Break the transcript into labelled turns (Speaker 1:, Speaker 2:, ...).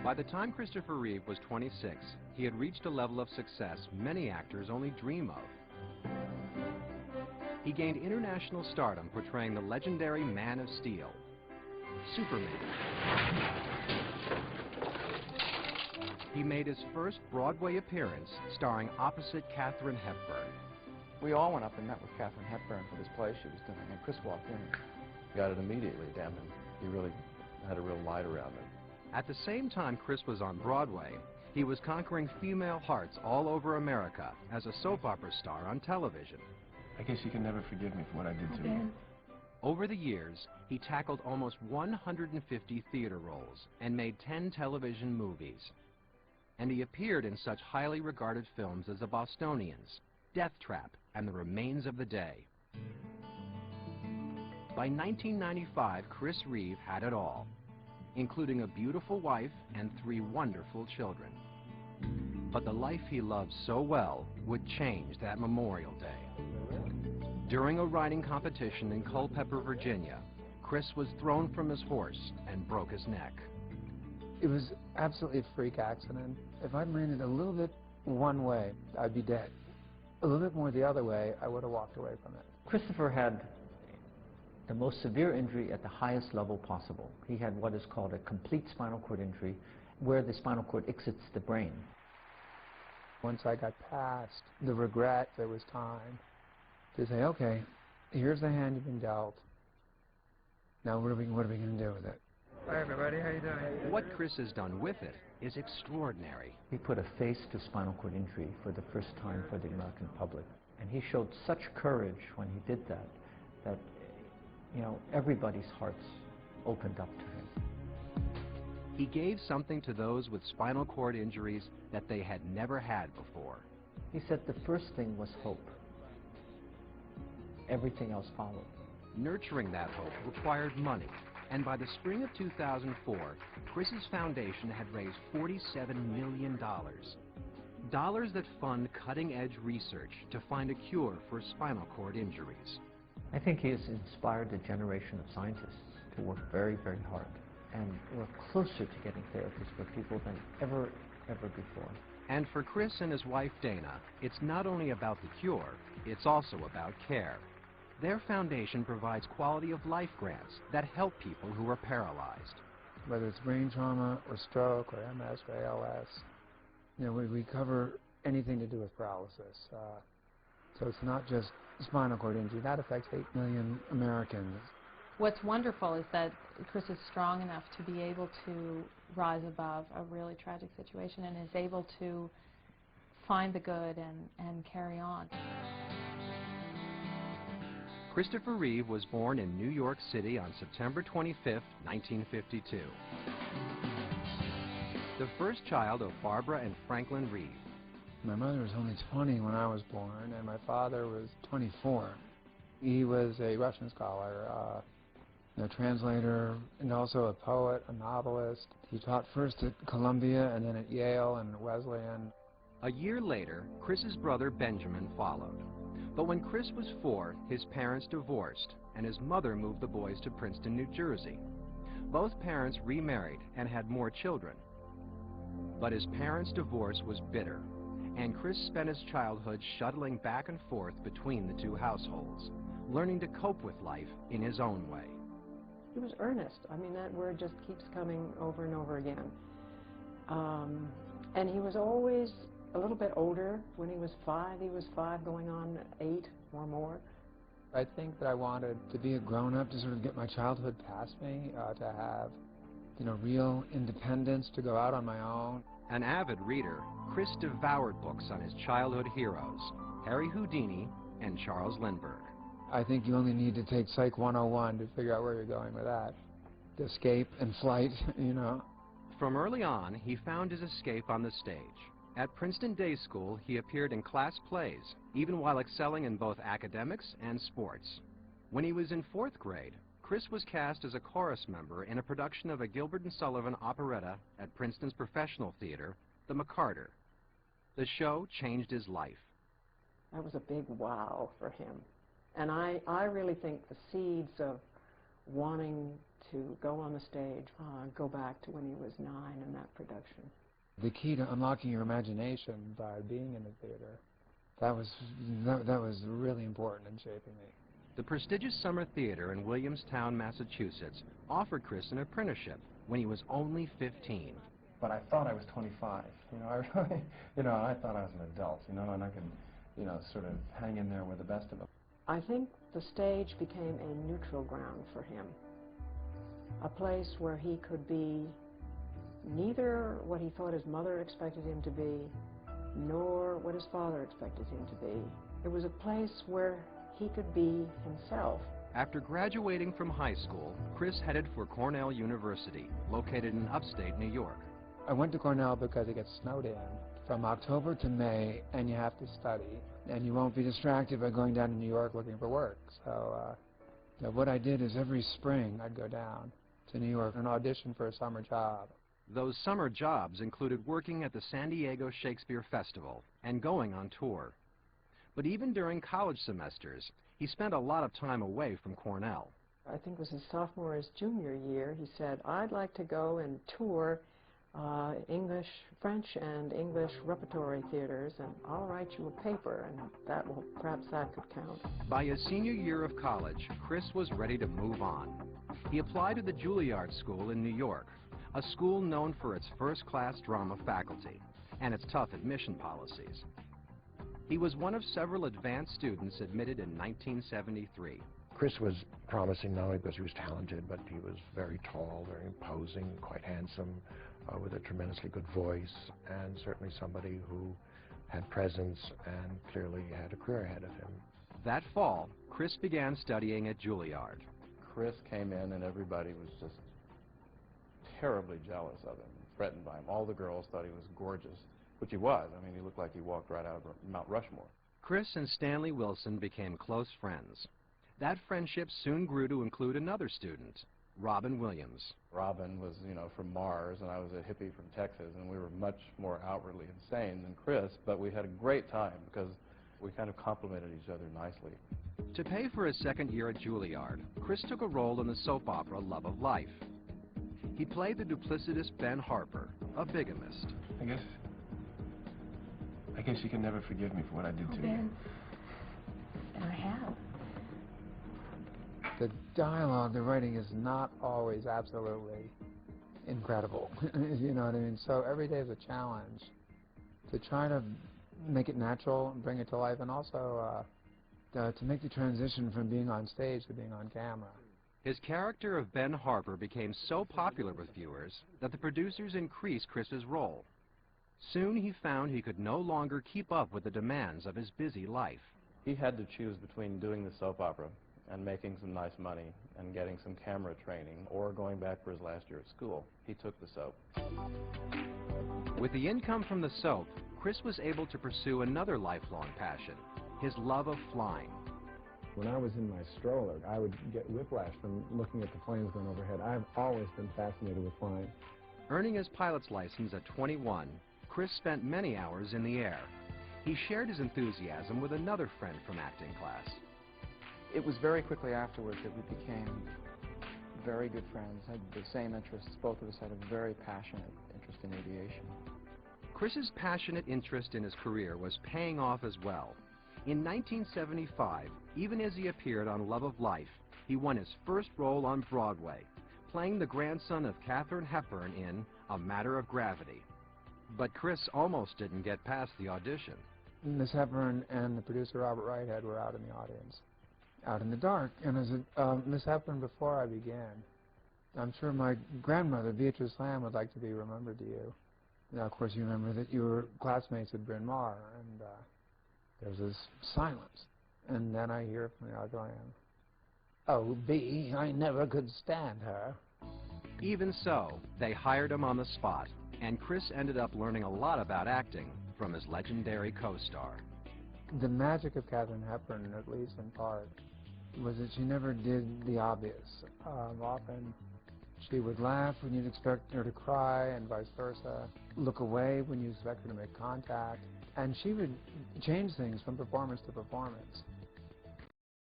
Speaker 1: By the time Christopher Reeve was 26, he had reached a level of success many actors only dream of. He gained international stardom portraying the legendary Man of Steel, Superman. He made his first Broadway appearance starring opposite Katharine Hepburn.
Speaker 2: We all went up and met with Katharine Hepburn for this play she was doing, and Chris walked in.
Speaker 3: Got it immediately, damn him. He really had a real light around him.
Speaker 1: At the same time Chris was on Broadway, he was conquering female hearts all over America as a soap opera star on television.
Speaker 3: I guess you can never forgive me for what I did to you.
Speaker 1: Over the years, he tackled almost 150 theater roles and made 10 television movies. And he appeared in such highly regarded films as The Bostonians, Death Trap, and The Remains of the Day. By 1995, Chris Reeve had it all, including a beautiful wife and 3 wonderful children. But the life he loved so well would change that Memorial Day. During a riding competition in Culpeper, Virginia, Chris was thrown from his horse and broke his neck.
Speaker 4: It was absolutely a freak accident. If I'd landed a little bit one way, I'd be dead. A little bit more the other way, I would have walked away from it.
Speaker 5: Christopher had the most severe injury at the highest level possible. He had what is called a complete spinal cord injury, where the spinal cord exits the brain.
Speaker 4: Once I got past the regret, there was time to say, okay, here's the hand you've been dealt. Now what are we going to do with it? Hi everybody, how you doing?
Speaker 1: What Chris has done with it is extraordinary.
Speaker 5: He put a face to spinal cord injury for the first time for the American public. And he showed such courage when he did that, that, you know, everybody's hearts opened up to him.
Speaker 1: He gave something to those with spinal cord injuries that they had never had before.
Speaker 5: He said the first thing was hope. Everything else followed.
Speaker 1: Nurturing that hope required money, and by the spring of 2004, Chris's foundation had raised $47 million. Dollars that fund cutting-edge research to find a cure for spinal cord injuries.
Speaker 5: I think he has inspired a generation of scientists to work very, very hard. And we're closer to getting therapies for people than ever before.
Speaker 1: And for Chris and his wife Dana, it's not only about the cure, it's also about care. Their foundation provides quality of life grants that help people who are paralyzed.
Speaker 4: Whether it's brain trauma or stroke or MS or ALS, you know, we cover anything to do with paralysis. So it's not just spinal cord injury. That affects 8 million Americans.
Speaker 6: What's wonderful is that Chris is strong enough to be able to rise above a really tragic situation and is able to find the good and carry on.
Speaker 1: Christopher Reeve was born in New York City on September 25, 1952. The first child of Barbara and Franklin Reeve.
Speaker 4: My mother was only 20 when I was born, and my father was 24. He was a Russian scholar, a translator, and also a poet, a novelist. He taught first at Columbia and then at Yale and Wesleyan.
Speaker 1: A year later, Chris's brother Benjamin followed. But when Chris was 4, his parents divorced, and his mother moved the boys to Princeton, New Jersey. Both parents remarried and had more children. But his parents' divorce was bitter, and Chris spent his childhood shuttling back and forth between the two households, learning to cope with life in his own way.
Speaker 7: He was earnest. I mean, that word just keeps coming over and over again. And he was always a little bit older. When he was 5, going on 8 or more.
Speaker 4: I think that I wanted to be a grown-up, to sort of get my childhood past me, to have, you know, real independence, to go out on my own.
Speaker 1: An avid reader, Chris devoured books on his childhood heroes, Harry Houdini and Charles Lindbergh.
Speaker 4: I think you only need to take Psych 101 to figure out where you're going with that. Escape and flight, you know.
Speaker 1: From early on, he found his escape on the stage. At Princeton Day School, he appeared in class plays, even while excelling in both academics and sports. When he was in 4th grade, Chris was cast as a chorus member in a production of a Gilbert and Sullivan operetta at Princeton's professional theater, the McCarter. The show changed his life.
Speaker 7: That was a big wow for him. And I really think the seeds of wanting to go on the stage, go back to when he was 9 in that production.
Speaker 4: The key to unlocking your imagination by being in the theater, that was really important in shaping me.
Speaker 1: The prestigious Summer Theater in Williamstown, Massachusetts offered Chris an apprenticeship when he was only 15.
Speaker 3: But I thought I was 25. I really, I thought I was an adult, and I could, sort of hang in there with the best of them.
Speaker 7: I think the stage became a neutral ground for him, a place where he could be neither what he thought his mother expected him to be, nor what his father expected him to be. It was a place where he could be himself.
Speaker 1: After graduating from high school, Chris headed for Cornell University, located in upstate New York.
Speaker 4: I went to Cornell because it gets snowed in from October to May, and you have to study, and you won't be distracted by going down to New York looking for work. So what I did is every spring I'd go down to New York and audition for a summer job.
Speaker 1: Those summer jobs included working at the San Diego Shakespeare Festival and going on tour. But even during college semesters, he spent a lot of time away from Cornell.
Speaker 7: I think it was his sophomore or his junior year, he said, I'd like to go and tour English, French and English repertory theaters, and I'll write you a paper, and perhaps that could count.
Speaker 1: By his senior year of college, Chris was ready to move on. He applied to the Juilliard School in New York, a school known for its first-class drama faculty and its tough admission policies. He was one of several advanced students admitted in 1973.
Speaker 3: Chris was promising not only because he was talented, but he was very tall, very imposing, quite handsome, with a tremendously good voice, and certainly somebody who had presence and clearly had a career ahead of him.
Speaker 1: That fall, Chris began studying at Juilliard.
Speaker 3: Chris came in and everybody was just terribly jealous of him, threatened by him. All the girls thought he was gorgeous, which he was. I mean, he looked like he walked right out of Mount Rushmore.
Speaker 1: Chris and Stanley Wilson became close friends. That friendship soon grew to include another student, Robin Williams.
Speaker 3: Robin was, from Mars, and I was a hippie from Texas, and we were much more outwardly insane than Chris, but we had a great time because we kind of complemented each other nicely.
Speaker 1: To pay for his second year at Juilliard, Chris took a role in the soap opera Love of Life. He played the duplicitous Ben Harper, a bigamist.
Speaker 8: I guess you can never forgive me for what I did to you.
Speaker 7: Ben, I have.
Speaker 4: The dialogue, the writing is not always absolutely incredible. You know what I mean? So every day is a challenge to try to make it natural and bring it to life, and also to make the transition from being on stage to being on camera.
Speaker 1: His character of Ben Harper became so popular with viewers that the producers increased Chris's role. Soon he found he could no longer keep up with the demands of his busy life.
Speaker 3: He had to choose between doing the soap opera and making some nice money and getting some camera training, or going back for his last year at school. He took the soap.
Speaker 1: With the income from the soap, Chris was able to pursue another lifelong passion, his love of flying.
Speaker 9: When I was in my stroller, I would get whiplash from looking at the planes going overhead. I've always been fascinated with flying.
Speaker 1: Earning his pilot's license at 21, Chris spent many hours in the air. He shared his enthusiasm with another friend from acting class.
Speaker 2: It was very quickly afterwards that we became very good friends, had the same interests. Both of us had a very passionate interest in aviation.
Speaker 1: Chris's passionate interest in his career was paying off as well. In 1975, even as he appeared on Love of Life, he won his first role on Broadway, playing the grandson of Katharine Hepburn in A Matter of Gravity. But Chris almost didn't get past the audition.
Speaker 4: Miss Hepburn and the producer Robert Whitehead were out in the audience, out in the dark. And as Miss Hepburn, before I began, I'm sure my grandmother, Beatrice Lamb, would like to be remembered to you. Now, of course, you remember that you were classmates with Bryn Mawr, and there was this silence. And then I hear from the auditorium, "Oh, Bea, I never could stand her."
Speaker 1: Even so, they hired him on the spot, and Chris ended up learning a lot about acting from his legendary co-star.
Speaker 4: The magic of Katharine Hepburn, at least in part, was that she never did the obvious. Often she would laugh when you'd expect her to cry, and vice versa, look away when you expect her to make contact, and she would change things from performance to performance.